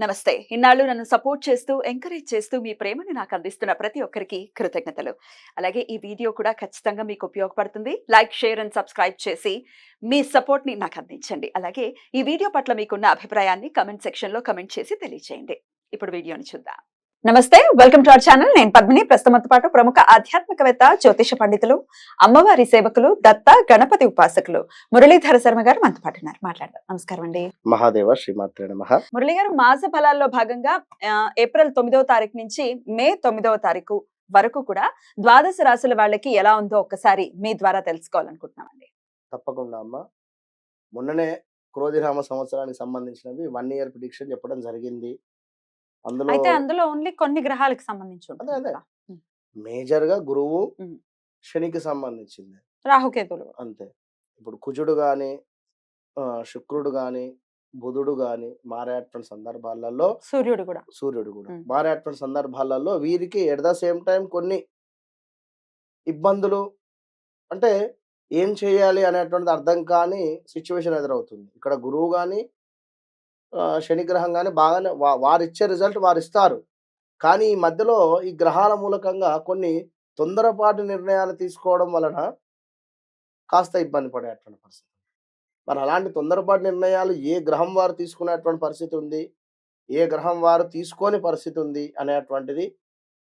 నమస్తే. ఇన్నాళ్ళు నన్ను సపోర్ట్ చేస్తూ, ఎంకరేజ్ చేస్తూ మీ ప్రేమని నాకు అందిస్తున్న ప్రతి ఒక్కరికి కృతజ్ఞతలు. అలాగే ఈ వీడియో కూడా ఖచ్చితంగా మీకు ఉపయోగపడుతుంది. లైక్, షేర్ అండ్ సబ్స్క్రైబ్ చేసి మీ సపోర్ట్‌ని నాకు అందించండి. అలాగే ఈ వీడియో పట్ల మీకున్న అభిప్రాయాన్ని కామెంట్ సెక్షన్‌లో కామెంట్ చేసి తెలియజేయండి. ఇప్పుడు వీడియోని చూద్దాం. నమస్తే, వెల్కమ్ టు అవర్ ఛానల్. నేను పద్మిని. ప్రస్తుతంతో పాటు ప్రముఖ ఆధ్యాత్మికవేత్త, జ్యోతిష పండితులు, అమ్మవారి సేవకులు, దత్త గణపతి ఉపాసకులు మురళీధర శర్మ గారు మనతో పాటు ఉన్నారు. మాట్లాడదాం. నమస్కారం అండి. మహాదేవ శ్రీమాత్రే నమః. మురళి గారు, మాస ఫలాల్లో భాగంగా ఏప్రిల్ 9వ తారీఖు నుంచి మే 9వ తారీఖు వరకు కూడా ద్వాదశ రాశుల వాళ్ళకి ఎలా ఉందో ఒక్కసారి మీ ద్వారా తెలుసుకోవాలనుకుంటున్నామండి. తప్పకుండా అమ్మ. మొన్ననే క్రోధినామ సంవత్సరానికి సంబంధించినవి 1 ఇయర్ ప్రిడిక్షన్ చెప్పడం జరిగింది. అయితే అందులో ఓన్లీ కొన్ని గ్రహాలకు సంబంధించి ఉంటుంది అదే కదా? మేజర్ గా గురువు ఉమ్. శనికి సంబంధించింది రాహుకేతులు. అంతే. ఇప్పుడు కుజుడు గాని శుక్రుడు గాని బుధుడు గాని మారేటువంటి సందర్భాలలో సూర్యుడు కూడా మారేటువంటి సందర్భాలలో వీరికి ఎట్ ద సేమ్ టైం కొన్ని ఇబ్బందులు, అంటే ఏం చేయాలి అనేటువంటిది అర్థం కాని సిచ్యువేషన్ ఎదురవుతుంది. ఇక్కడ గురువు గాని శని గ్రహం కానీ బాగానే వారిచ్చే రిజల్ట్ వారు ఇస్తారు. కానీ ఈ మధ్యలో ఈ గ్రహాల మూలకంగా కొన్ని తొందరపాటు నిర్ణయాలు తీసుకోవడం వలన కాస్త ఇబ్బంది పడేటువంటి పరిస్థితి. మరి అలాంటి తొందరపాటు నిర్ణయాలు ఏ గ్రహం వారు తీసుకునేటువంటి పరిస్థితి ఉంది, ఏ గ్రహం వారు తీసుకోని పరిస్థితి ఉంది అనేటువంటిది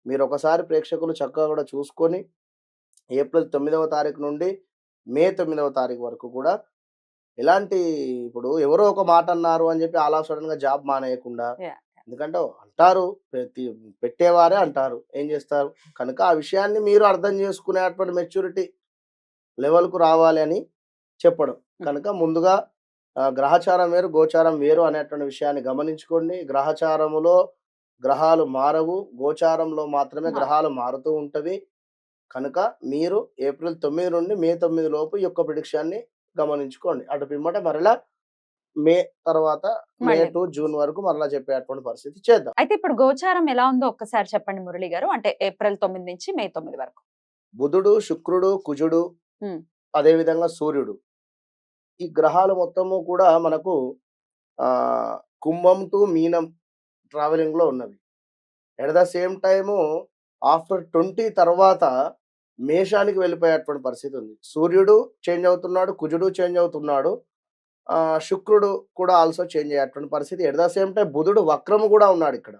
మీరు ఒకసారి ప్రేక్షకులు చక్కగా కూడా చూసుకొని ఏప్రిల్ 9వ తారీఖు నుండి మే 9వ తారీఖు వరకు కూడా ఎలాంటి, ఇప్పుడు ఎవరో ఒక మాట అన్నారు అని చెప్పి అలా సడన్ గా జాబ్ మానేయకుండా, ఎందుకంటే అంటారు పెట్టేవారే అంటారు, ఏం చేస్తారు కనుక ఆ విషయాన్ని మీరు అర్థం చేసుకునేటువంటి మెచ్యూరిటీ లెవెల్కు రావాలి అని చెప్పడం. కనుక ముందుగా గ్రహచారం వేరు గోచారం వేరు అనేటువంటి విషయాన్ని గమనించుకోండి. గ్రహచారములో గ్రహాలు మారవు, గోచారంలో మాత్రమే గ్రహాలు మారుతూ ఉంటవి. కనుక మీరు ఏప్రిల్ 9 నుండి మే 9 లోపు ఈ యొక్క ప్రిడిక్షన్ని గమనించుకోండి. అటు పిమ్మట మరలా మే తర్వాత మే టు జూన్ వరకు మరలా చెప్పేటువంటి పరిస్థితి చేద్దాం. అయితే ఇప్పుడు గోచారం ఎలా ఉందో ఒక్కసారి చెప్పండి మురళి గారు. అంటే ఏప్రిల్ 9 నుంచి మే 9 వరకు. బుధుడు, శుక్రుడు, కుజుడు, అదే విధంగా సూర్యుడు, ఈ గ్రహాలు మొత్తము కూడా మనకు కుంభం టు మీనం ట్రావెలింగ్ లో ఉన్నవి. At the same time after 20 తర్వాత మేషానికి వెళ్ళిపోయేటువంటి పరిస్థితి ఉంది. సూర్యుడు చేంజ్ అవుతున్నాడు, కుజుడు చేంజ్ అవుతున్నాడు, శుక్రుడు కూడా ఆల్సో చేంజ్ అయ్యేటువంటి పరిస్థితి. ఎట్ ద సేమ్ టైం బుధుడు వక్రము కూడా ఉన్నాడు. ఇక్కడ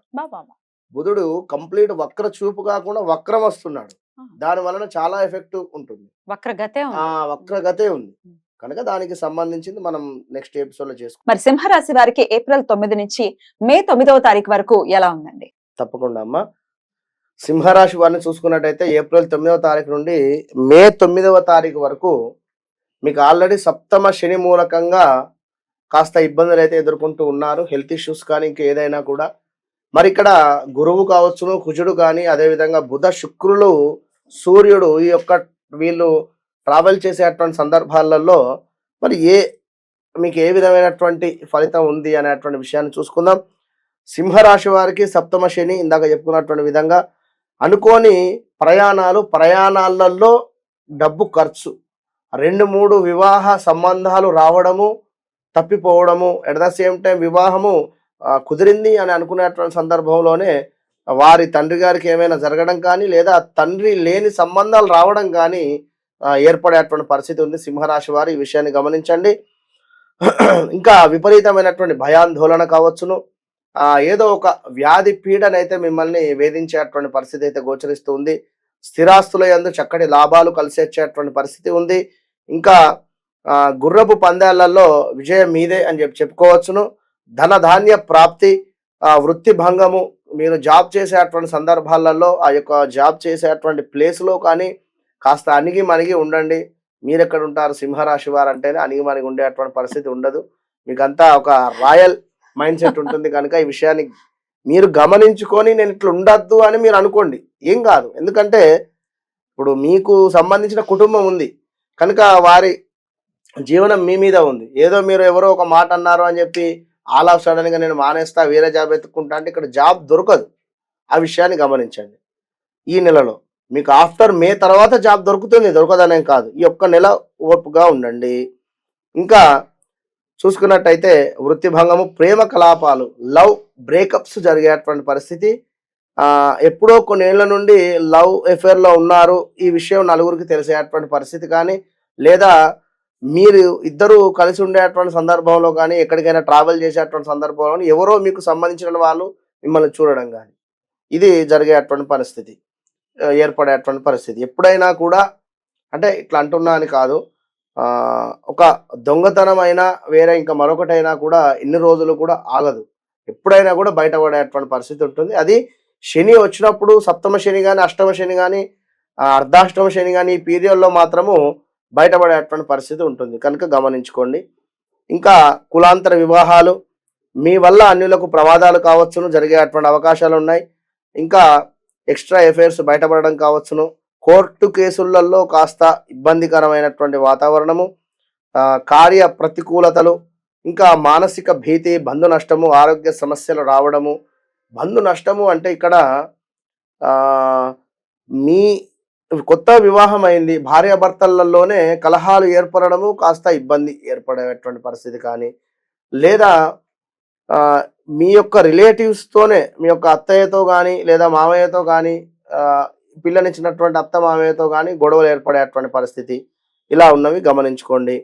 బుధుడు కంప్లీట్ వక్ర చూపు కాకుండా వక్రం వస్తున్నాడు. దాని వలన చాలా ఎఫెక్ట్ ఉంటుంది, వక్రగతే ఉంది. కనుక దానికి సంబంధించింది మనం నెక్స్ట్ ఎపిసోడ్ లో చేసుకుంటాం. మరి సింహరాశి వారికి ఏప్రిల్ 9 నుంచి మే 9వ తారీఖు వరకు ఎలా ఉందండి? తప్పకుండా అమ్మా. సింహరాశి వారిని చూసుకున్నట్టయితే ఏప్రిల్ 9వ తారీఖు నుండి మే 9వ తారీఖు వరకు మీకు ఆల్రెడీ సప్తమ శని మూలకంగా కాస్త ఇబ్బందులు అయితే ఎదుర్కొంటూ ఉన్నారు. హెల్త్ ఇష్యూస్ కానీ ఇంకా ఏదైనా కూడా. మరి ఇక్కడ గురువు కావచ్చును, కుజుడు కానీ, అదేవిధంగా బుధ, శుక్రులు, సూర్యుడు ఈ యొక్క వీళ్ళు ట్రావెల్ చేసేటువంటి సందర్భాలలో మరి మీకు ఏ విధమైనటువంటి ఫలితం ఉంది అనేటువంటి విషయాన్ని చూసుకుందాం. సింహరాశి వారికి సప్తమ శని ఇందాక చెప్పుకున్నటువంటి విధంగా అనుకోని ప్రయాణాలలో డబ్బు ఖర్చు, 2-3 వివాహ సంబంధాలు రావడము, తప్పిపోవడము, ఎట్ ద సేమ్ టైం వివాహము కుదిరింది అని అనుకునేటువంటి సందర్భంలోనే వారి తండ్రి గారికి ఏమైనా జరగడం కానీ, లేదా తండ్రి లేని సంబంధాలు రావడం కానీ ఏర్పడేటువంటి పరిస్థితి ఉంది. సింహరాశి వారు ఈ విషయాన్ని గమనించండి. ఇంకా విపరీతమైనటువంటి భయాందోళన కావచ్చును, ఏదో ఒక వ్యాధి పీడనైతే మిమ్మల్ని వేధించేటువంటి పరిస్థితి అయితే గోచరిస్తుంది. స్థిరాస్తుల యందు చక్కటి లాభాలు కలిసి వచ్చేటువంటి పరిస్థితి ఉంది. ఇంకా గుర్రపు పందాలలో విజయం మీదే అని చెప్పుకోవచ్చును. ధనధాన్య ప్రాప్తి, వృత్తి భంగము, మీరు జాబ్ చేసేటువంటి సందర్భాలలో ఆ యొక్క జాబ్ చేసేటువంటి ప్లేస్లో కానీ కాస్త అణిగి మణిగి ఉండండి. మీరు ఎక్కడ ఉంటారు సింహరాశి వారు అంటేనే అణిగి మణిగి ఉండేటువంటి పరిస్థితి ఉండదు. మీకంతా ఒక రాయల్ మైండ్ సెట్ ఉంటుంది. కనుక ఈ విషయాన్ని మీరు గమనించుకొని నేను ఇట్లా ఉండద్దు అని మీరు అనుకోండి, ఏం కాదు. ఎందుకంటే ఇప్పుడు మీకు సంబంధించిన కుటుంబం ఉంది కనుక వారి జీవనం మీ మీద ఉంది. ఏదో మీరు ఎవరో ఒక మాట అన్నారు అని చెప్పి ఆల్ ఆఫ్ సడన్ గా నేను మానేస్తా వేరే జాబ్ ఎత్తుకుంటా అంటే ఇక్కడ జాబ్ దొరకదు. ఆ విషయాన్ని గమనించండి. ఈ నెలలో మీకు ఆఫ్టర్ మే తర్వాత జాబ్ దొరుకుతుంది, దొరకదనేం కాదు. ఈ ఒక్క నెల ఓర్పుగా ఉండండి. ఇంకా చూసుకున్నట్టయితే వృత్తి భంగము, ప్రేమ కలాపాలు, లవ్ బ్రేకప్స్ జరిగేటువంటి పరిస్థితి. ఎప్పుడో కొన్నేళ్ల నుండి లవ్ అఫేర్లో ఉన్నారు, ఈ విషయం నలుగురికి తెలిసేటువంటి పరిస్థితి కానీ, లేదా మీరు ఇద్దరు కలిసి ఉండేటువంటి సందర్భంలో కానీ, ఎక్కడికైనా ట్రావెల్ చేసేటువంటి సందర్భంలో కానీ ఎవరో మీకు సంబంధించిన వాళ్ళు మిమ్మల్ని చూడడం కానీ, ఇది జరిగేటువంటి పరిస్థితి, ఏర్పడేటువంటి పరిస్థితి. ఎప్పుడైనా కూడా అంటే ఇట్లా అంటున్నా అని కాదు, ఒక దొంగతనం అయినా వేరే ఇంకా మరొకటైనా కూడా ఇన్ని రోజులు కూడా ఆగదు, ఎప్పుడైనా కూడా బయటపడేటువంటి పరిస్థితి ఉంటుంది. అది శని వచ్చినప్పుడు, సప్తమ శని కానీ, అష్టమ శని కానీ, అర్ధాష్టమ శని కానీ, ఈ పీరియడ్లో మాత్రము బయటపడేటువంటి పరిస్థితి ఉంటుంది, కనుక గమనించుకోండి. ఇంకా కులాంతర వివాహాలు, మీ వల్ల అన్యులకు ప్రమాదాలు కావచ్చును, జరిగేటువంటి అవకాశాలు ఉన్నాయి. ఇంకా ఎక్స్ట్రా అఫైర్స్ బయటపడడం కావచ్చును, కోర్టు కేసులలో కాస్త ఇబ్బందికరమైనటువంటి వాతావరణము, కార్య ప్రతికూలతలు, ఇంకా మానసిక భీతి, బంధు నష్టము, ఆరోగ్య సమస్యలు రావడము. బంధు నష్టము అంటే ఇక్కడ మీ కొత్త వివాహం అయింది, భార్యాభర్తలలోనే కలహాలు ఏర్పడము, కాస్త ఇబ్బంది ఏర్పడేటువంటి పరిస్థితి కానీ, లేదా మీ యొక్క రిలేటివ్స్తోనే, మీ యొక్క అత్తయ్యతో కానీ లేదా మామయ్యతో కానీ, పిల్లనిచ్చినటువంటి అత్త మామయ్యతో కానీ గొడవలు ఏర్పడేటువంటి పరిస్థితి, ఇలా ఉన్నవి గమనించుకోండి.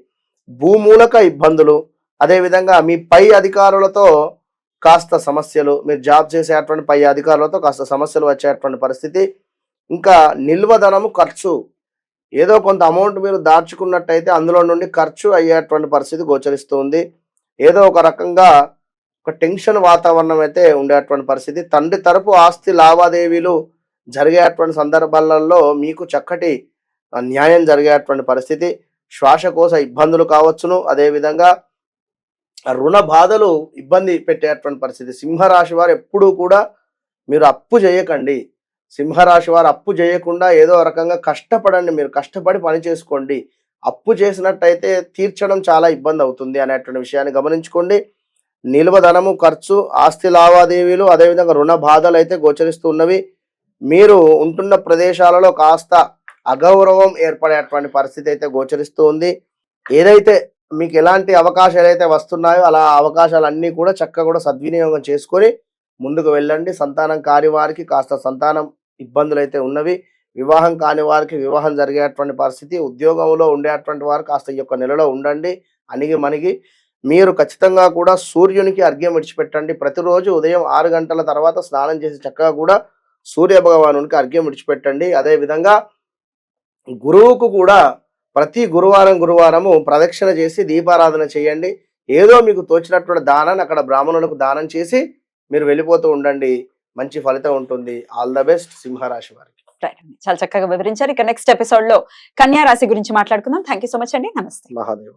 భూమూలక ఇబ్బందులు, అదేవిధంగా మీ పై అధికారులతో కాస్త సమస్యలు, మీరు జాబ్ చేసేటువంటి పై అధికారులతో కాస్త సమస్యలు వచ్చేటువంటి పరిస్థితి. ఇంకా నిల్వధనము, ఖర్చు, ఏదో కొంత అమౌంట్ మీరు దాచుకున్నట్టయితే అందులో నుండి ఖర్చు అయ్యేటువంటి పరిస్థితి గోచరిస్తుంది. ఏదో ఒక రకంగా ఒక టెన్షన్ వాతావరణం అయితే ఉండేటువంటి పరిస్థితి. తండ్రి తరపు ఆస్తి లావాదేవీలు జరిగేటువంటి సందర్భాలలో మీకు చక్కటి న్యాయం జరిగేటువంటి పరిస్థితి. శ్వాసకోశ ఇబ్బందులు కావచ్చును, అదేవిధంగా రుణ బాధలు ఇబ్బంది పెట్టేటువంటి పరిస్థితి. సింహరాశి వారు ఎప్పుడూ కూడా మీరు అప్పు చేయకండి. సింహరాశి వారు అప్పు చేయకుండా ఏదో రకంగా కష్టపడండి, మీరు కష్టపడి పని చేసుకోండి. అప్పు చేసినట్టయితే తీర్చడం చాలా ఇబ్బంది అవుతుంది అనేటువంటి విషయాన్ని గమనించుకోండి. నిల్వధనము, ఖర్చు, ఆస్తి లావాదేవీలు, అదేవిధంగా రుణ బాధలు అయితే గోచరిస్తున్నవి. మీరు ఉంటున్న ప్రదేశాలలో కాస్త అగౌరవం ఏర్పడేటువంటి పరిస్థితి అయితే గోచరిస్తూ ఉంది. ఏదైతే మీకు ఎలాంటి అవకాశాలు అయితే వస్తున్నాయో అలా అవకాశాలన్నీ కూడా చక్కగా కూడా సద్వినియోగం చేసుకొని ముందుకు వెళ్ళండి. సంతానం కాని వారికి కాస్త సంతానం ఇబ్బందులు అయితే ఉన్నవి. వివాహం కాని వారికి వివాహం జరిగేటువంటి పరిస్థితి. ఉద్యోగంలో ఉండేటువంటి వారు కాస్త ఈ యొక్క నెలలో ఉండండి అణిగి మణిగి. మీరు ఖచ్చితంగా కూడా సూర్యునికి అర్ఘ్యం విడిచిపెట్టండి. ప్రతిరోజు ఉదయం 6 గంటల తర్వాత స్నానం చేసి చక్కగా కూడా సూర్య భగవానునికి అర్ఘ్యం విడిచిపెట్టండి. అదేవిధంగా గురువుకు కూడా ప్రతి గురువారము ప్రదక్షిణ చేసి దీపారాధన చేయండి. ఏదో మీకు తోచినటువంటి దానాన్ని అక్కడ బ్రాహ్మణులకు దానం చేసి మీరు వెళ్ళిపోతూ ఉండండి, మంచి ఫలితం ఉంటుంది. ఆల్ ద బెస్ట్ సింహరాశి వారికి. చాలా చక్కగా వివరించారు. ఇక నెక్స్ట్ ఎపిసోడ్ లో కన్యా రాశి గురించి మాట్లాడుకుందాం. థ్యాంక్ యూ సో మచ్ అండి. నమస్తే. మహాదేవ్.